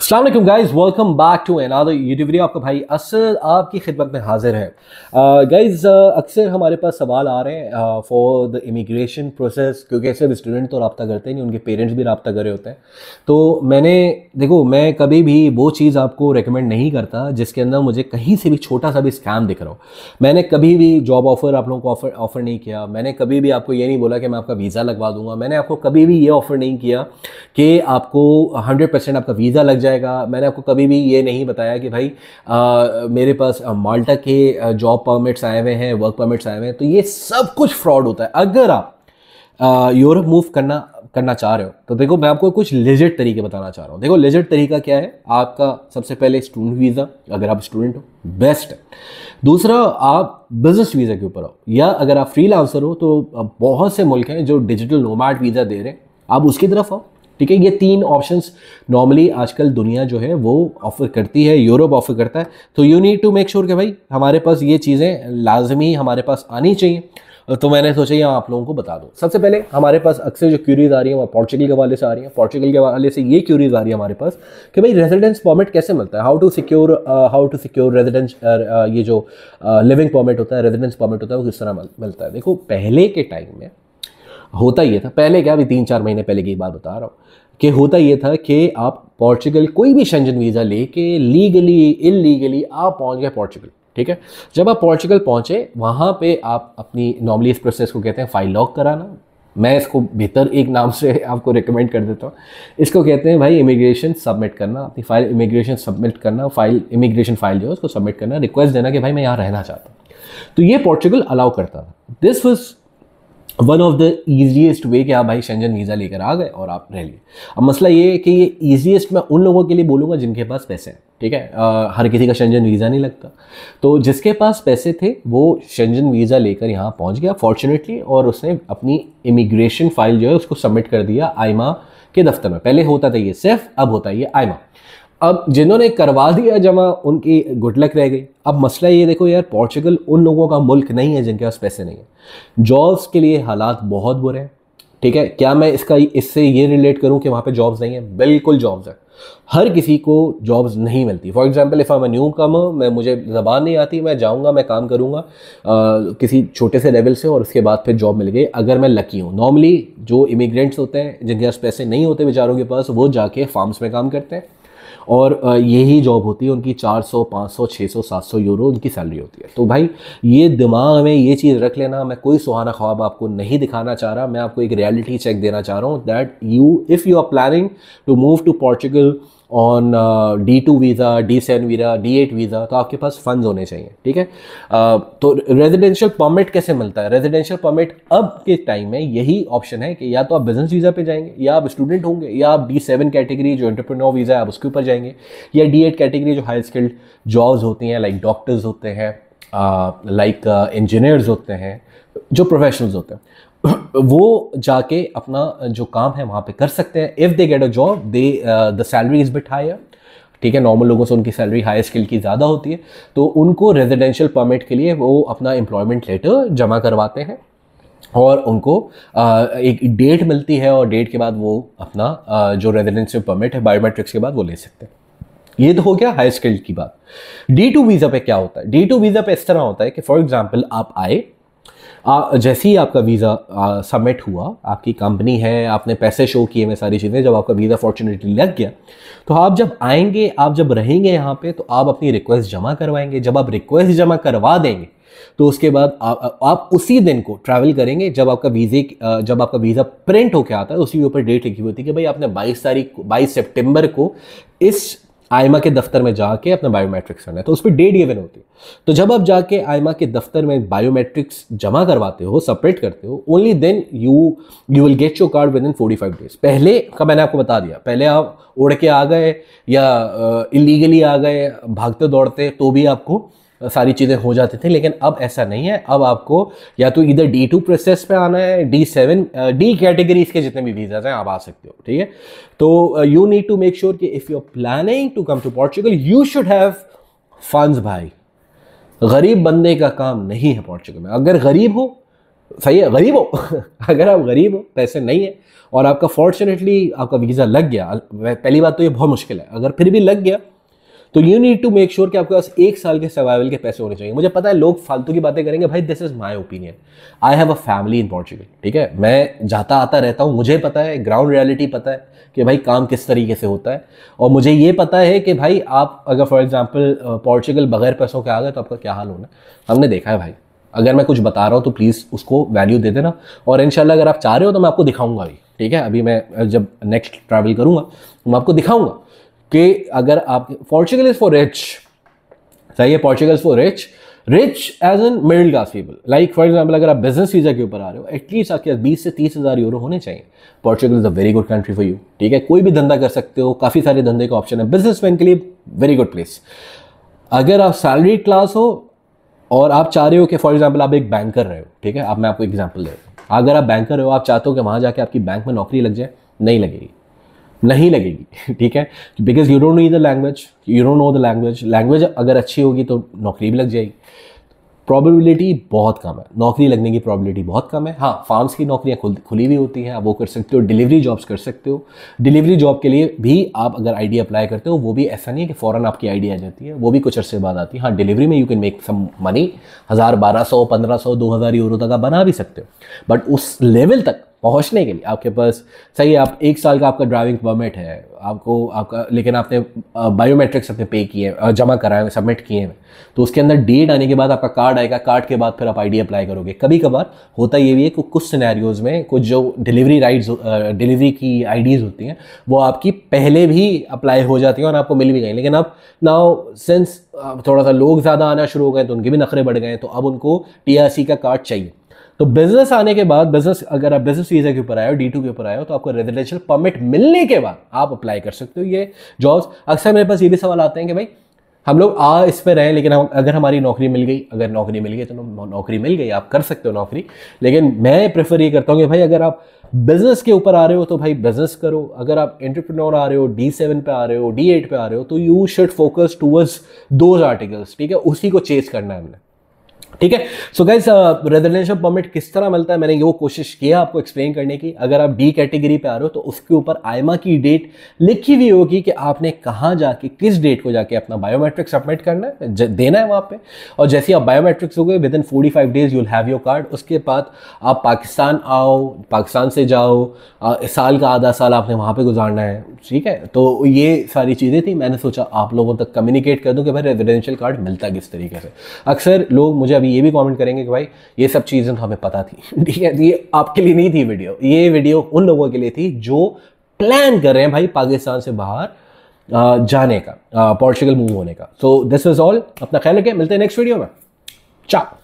अस्सलाम वालेकुम guys, welcome back to another YouTube video. आपका भाई असद आपकी खिदमत में हाजिर है। गाइस, अक्सर हमारे पास सवाल आ रहे हैं फॉर द इमिग्रेशन प्रोसेस, क्योंकि सिर्फ स्टूडेंट तो रब्ता करते नहीं, उनके पेरेंट्स भी रब्ता कर रहे होते हैं। तो मैं कभी भी वो चीज़ आपको रेकमेंड नहीं करता जिसके अंदर मुझे कहीं से भी छोटा सा भी स्कैम दिख रहा हो। मैंने कभी भी जॉब ऑफ़र आप लोगों को ऑफ़र नहीं किया। मैंने कभी भी आपको ये नहीं बोला कि मैं आपका वीज़ा लगवा दूंगा। मैंने आपको कभी भी ये ऑफ़र नहीं किया कि आपको 100% आपका वीज़ा लग जाएगा। मैंने आपको कभी भी ये नहीं बताया कि भाई मेरे पास माल्टा के जॉब परमिट्स आए हुए हैं, वर्क परमिट्स आए हुए हैं। तो ये सब कुछ फ्रॉड होता है। अगर आप यूरोप मूव करना चाह रहे हो तो देखो, मैं आपको कुछ लेजिट तरीके बताना चाह रहा हूँ। देखो, लेजिट तरीका क्या है। आपका सबसे पहले स्टूडेंट वीज़ा, अगर आप स्टूडेंट हो बेस्ट है। दूसरा, आप बिजनेस वीज़ा के ऊपर हो, या अगर आप फ्रीलांसर हो तो बहुत से मुल्क हैं जो डिजिटल नोमैड वीज़ा दे रहे हैं, आप उसकी तरफ आओ। ठीक है, ये तीन ऑप्शंस नॉर्मली आजकल दुनिया जो है वो ऑफर करती है, यूरोप ऑफर करता है। तो you need to make sure कि भाई हमारे पास ये चीज़ें लाजमी हमारे पास आनी चाहिए। तो मैंने सोचा ये आप लोगों को बता दूं। सबसे पहले हमारे पास अक्सर जो क्यूरीज आ रही है वो पोर्चुगल के हवाले से आ रही है। पोर्चुगल के हवाले से ये क्यूरीज आ रही है हमारे पास कि भाई रेजिडेंस परमिट कैसे मिलता है, हाउ टू सिक्योर रेजिडेंस, ये जो लिविंग परमिट होता है, रेजिडेंस परमिट होता है, वो किस तरह मिलता है। देखो, पहले के टाइम में होता ये था, पहले क्या, अभी 3-4 महीने पहले की बात बता रहा हूँ, कि होता ये था कि आप पोर्चुगल कोई भी शेंजन वीज़ा लेके लीगली इलीगली आप पहुँच गए पोर्चुगल। ठीक है, जब आप पोर्चुगल पहुँचे वहाँ पे आप अपनी, नॉर्मली इस प्रोसेस को कहते हैं फाइल लॉक कराना। मैं इसको बेहतर एक नाम से आपको रिकमेंड कर देता हूँ। इसको कहते हैं भाई इमिग्रेशन सबमिट करना, अपनी फाइल इमिग्रेशन सबमिट करना, इमिग्रेशन फाइल जो है उसको सबमिट करना, रिक्वेस्ट देना कि भाई मैं यहाँ रहना चाहता हूँ। तो ये पोर्चुगल अलाउ करता था। This was one of the easiest वे कि आप भाई शेंजन वीज़ा लेकर आ गए और आप रह लिए। अब मसला ये है कि ये ईजीएस्ट मैं उन लोगों के लिए बोलूँगा जिनके पास पैसे हैं। ठीक है, हर किसी का शेंजन वीज़ा नहीं लगता। तो जिसके पास पैसे थे वो शेंजन वीज़ा लेकर यहाँ पहुँच गया फॉर्चुनेटली, और उसने अपनी इमिग्रेशन फाइल जो है उसको सबमिट कर दिया आइमा के दफ्तर में। पहले होता था ये सिर्फ, अब होता है ये आइमा। अब जिन्होंने करवा दिया जमा, उनकी गुड लक रह गई। अब मसला ये देखो यार, पोर्चुगल उन लोगों का मुल्क नहीं है जिनके पास पैसे नहीं है। जॉब्स के लिए हालात बहुत बुरे हैं। ठीक है, क्या मैं इससे ये रिलेट करूं कि वहाँ पे जॉब्स नहीं है? बिल्कुल जॉब्स है, हर किसी को जॉब्स नहीं मिलती। For example, if I am a newcomer, मुझे ज़बान नहीं आती, मैं जाऊँगा, मैं काम करूँगा किसी छोटे से लेवल से, और उसके बाद फिर जॉब मिल गई अगर मैं लकी हूँ। नॉर्मली जो इमिग्रेंट्स होते हैं जिनके पास पैसे नहीं होते बेचारों के पास, वो जाके फार्म्स में काम करते हैं, और यही जॉब होती है उनकी। 400, 500, 600, 700 यूरो उनकी सैलरी होती है। तो भाई ये दिमाग में ये चीज़ रख लेना। मैं कोई सुहाना ख्वाब आपको नहीं दिखाना चाह रहा, मैं आपको एक रियलिटी चेक देना चाह रहा हूँ that if you are planning to move to Portugal on D2 visa, D7 visa, D8 visa, तो आपके पास फंड्स होने चाहिए। ठीक है, तो रेजिडेंशियल परमिट कैसे मिलता है? रेजिडेंशियल परमिट अब के टाइम में यही ऑप्शन है कि या तो आप बिजनेस वीज़ा पे जाएंगे, या आप स्टूडेंट होंगे, या आप D7 कैटेगरी जो एंटरप्रेन्योर वीज़ा है आप उसके ऊपर जाएंगे, या D8 कैटेगरी जो हाई स्किल्ड जॉब्स होती हैं, लाइक डॉक्टर्स होते हैं, लाइक इंजीनियर्स होते हैं, जो प्रोफेशनल्स होते हैं, वो जाके अपना जो काम है वहाँ पे कर सकते हैं। If they get a job, the salary is bit higher. ठीक है, नॉर्मल लोगों से उनकी सैलरी हाई स्किल की ज़्यादा होती है, तो उनको रेजिडेंशियल परमिट के लिए वो अपना एम्प्लॉयमेंट लेटर जमा करवाते हैं, और उनको एक डेट मिलती है, और डेट के बाद वो अपना जो रेजिडेंशियल परमिट है बायोमेट्रिक्स के बाद वो ले सकते हैं। ये तो हो गया हाई स्किल्ड की बात। D2 वीज़ा पे क्या होता है? D2 वीज़ा पे इस तरह होता है कि फॉर एग्जांपल आप आए, जैसे ही आपका वीज़ा सबमिट हुआ, आपकी कंपनी है, आपने पैसे शो किए में सारी चीज़ें, जब आपका वीज़ा फॉर्चुनेटली लग गया, तो आप जब आएंगे, आप जब रहेंगे यहाँ पे, तो आप अपनी रिक्वेस्ट जमा करवाएंगे। जब आप रिक्वेस्ट जमा करवा देंगे तो उसके बाद आप उसी दिन को ट्रैवल करेंगे जब आपका वीज़ा प्रिंट होके आता है। उसी के ऊपर डेट लिखी होती है कि भाई आपने 22 सितंबर को इस आइमा के दफ्तर में जाके अपना बायोमेट्रिक्स करना है, तो उस पर डेट गिवन होती है। तो जब आप जाके आइमा के दफ्तर में बायोमेट्रिक्स जमा करवाते हो, सबमिट करते हो, only then you will get your card within 45 days. पहले का मैंने आपको बता दिया, पहले आप उड़ के आ गए या इलीगली आ गए भागते दौड़ते तो भी आपको सारी चीज़ें हो जाती थी, लेकिन अब ऐसा नहीं है। अब आपको या तो इधर D2 प्रोसेस पे आना है, D7 D कैटेगरीज के जितने भी वीज़ाज हैं आप आ सकते हो। ठीक है, तो you need to make sure कि if you are planning to come to Portugal you should have funds. भाई गरीब बंदे का काम नहीं है पोर्चुगल में। अगर गरीब हो सही है, गरीब हो अगर आप गरीब हो, पैसे नहीं है और आपका फॉर्चुनेटली आपका वीज़ा लग गया, पहली बात तो ये बहुत मुश्किल है, अगर फिर भी लग गया तो you need to make sure कि आपके पास 1 साल के सर्वाइवल के पैसे होने चाहिए। मुझे पता है लोग फालतू की बातें करेंगे, भाई this is my opinion, I have a family in Portugal, ठीक है, मैं जाता आता रहता हूँ, मुझे पता है, ग्राउंड रियलिटी पता है कि भाई काम किस तरीके से होता है। और मुझे ये पता है कि भाई आप अगर फॉर एग्जाम्पल पोर्चुगल बगैर पैसों के आ गए तो आपका क्या हाल होना है, हमने देखा है भाई। अगर मैं कुछ बता रहा हूँ तो प्लीज़ उसको वैल्यू दे देना, और इंशाल्लाह अगर आप चाह रहे हो तो मैं आपको दिखाऊंगा भी, ठीक है। अभी मैं जब नेक्स्ट ट्रैवल करूँगा तो मैं आपको दिखाऊंगा कि अगर आप, पोर्चुगल इज फॉर रिच, सही है, Portugal is for rich, rich as an middle class people. Like for example अगर आप बिजनेस वीजा के ऊपर आ रहे हो, एटलीस्ट आपके 20 से 30,000 यूरो होने चाहिए। Portugal is a very good country for you, ठीक है, कोई भी धंधा कर सकते हो, काफ़ी सारे धंधे का ऑप्शन है, बिजनेसमैन के लिए वेरी गुड प्लेस। अगर आप सैलरी क्लास हो और आप चाह रहे हो कि फॉर एग्जाम्पल आप एक बैंकर रहे हो, ठीक है, अब मैं आपको एग्जाम्पल दे रहा हूँ, अगर आप बैंकर हो, आप चाहते हो कि वहाँ जाके आपकी बैंक में नौकरी लग जाए, नहीं लगेगी, नहीं लगेगी, ठीक है, because you don't know the language, you don't know the language, language अगर अच्छी होगी तो नौकरी भी लग जाएगी। प्रोबेबिलिटी बहुत कम है, नौकरी लगने की प्रोबेबिलिटी बहुत कम है। हाँ, फार्म्स की नौकरियाँ खुली हुई होती हैं, आप वो कर सकते हो, डिलीवरी जॉब्स कर सकते हो। डिलीवरी जॉब के लिए भी आप अगर आईडी अप्लाई करते हो, वो भी ऐसा नहीं है कि फ़ौरन आपकी आईडी आ जाती है, वो भी कुछ अरसे बाद आती है। हाँ, डिलीवरी में you can make some money, 1000, 1200, 1500, 2000 euro तक आप बना भी सकते हो, बट उस लेवल तक पहुंचने के लिए आपके पास, सही है, आप 1 साल का आपका ड्राइविंग परमिट है आपको, आपका, लेकिन आपने बायोमेट्रिक्स अपने पे किए, जमा कराए हुए, सबमिट किए हैं, तो उसके अंदर डेट आने के बाद आपका कार्ड आएगा, कार्ड के बाद फिर आप आईडी अप्लाई करोगे। कभी कभार होता ये भी है कि कुछ सिनेरियोज में कुछ जो डिलीवरी राइट्स, डिलीवरी की आईडीज़ होती हैं, वो आपकी पहले भी अप्लाई हो जाती हैं और आपको मिल भी गई, लेकिन अब नाउ सिंस थोड़ा सा लोग ज़्यादा आना शुरू हो गए तो उनके भी नखरे बढ़ गए, तो अब उनको टीआरसी का कार्ड चाहिए। तो बिजनेस आने के बाद, बिजनेस अगर आप बिजनेस वीजा के ऊपर आए हो, D2 के ऊपर आए हो, तो आपको रेजिडेंशियल परमिट मिलने के बाद आप अप्लाई कर सकते हो ये जॉब्स। अक्सर मेरे पास ये भी सवाल आते हैं कि भाई हम लोग इस पे रहे, लेकिन अगर हमारी नौकरी मिल गई, अगर नौकरी मिल गई तो नौकरी मिल गई, आप कर सकते हो नौकरी, लेकिन मैं प्रेफर ये करता हूँ कि भाई अगर आप बिजनेस के ऊपर आ रहे हो तो भाई बिजनेस करो, अगर आप एंटरप्रेन्योर आ रहे हो, D7 पे आ रहे हो, D8 पे आ रहे हो, तो you should focus towards those articles, ठीक है, उसी को चेज करना है हमने, ठीक है। सो गाइस, रेजिडेंशियल परमिट किस तरह मिलता है, मैंने ये वो कोशिश किया आपको एक्सप्लेन करने की। अगर आप डी कैटेगरी पे आ रहे हो तो उसके ऊपर आईमा की डेट लिखी हुई होगी कि आपने कहाँ जाके, किस डेट को जाके अपना बायोमेट्रिक सबमिट करना है, देना है वहाँ पे, और जैसे आप बायोमेट्रिक्स हो गए, with in 45 days you will have your card. उसके बाद आप पाकिस्तान आओ, पाकिस्तान से जाओ, साल का आधा साल आपने वहाँ पे गुजारना है, ठीक है। तो ये सारी चीज़ें थी, मैंने सोचा आप लोगों तक कम्युनिकेट कर दूं कि भाई रेजिडेंशियल कार्ड मिलता किस तरीके से। अक्सर लोग मुझे अभी ये भी कमेंट करेंगे कि भाई ये सब चीज़ें तो हमें पता थी, ठीक है, ये आपके लिए नहीं थी वीडियो, ये वीडियो उन लोगों के लिए थी जो प्लान कर रहे हैं भाई पाकिस्तान से बाहर जाने का, पोर्चुगल मूव होने का। सो दिस इज ऑल, अपना ख्याल रखें, मिलते हैं नेक्स्ट वीडियो में, चाओ।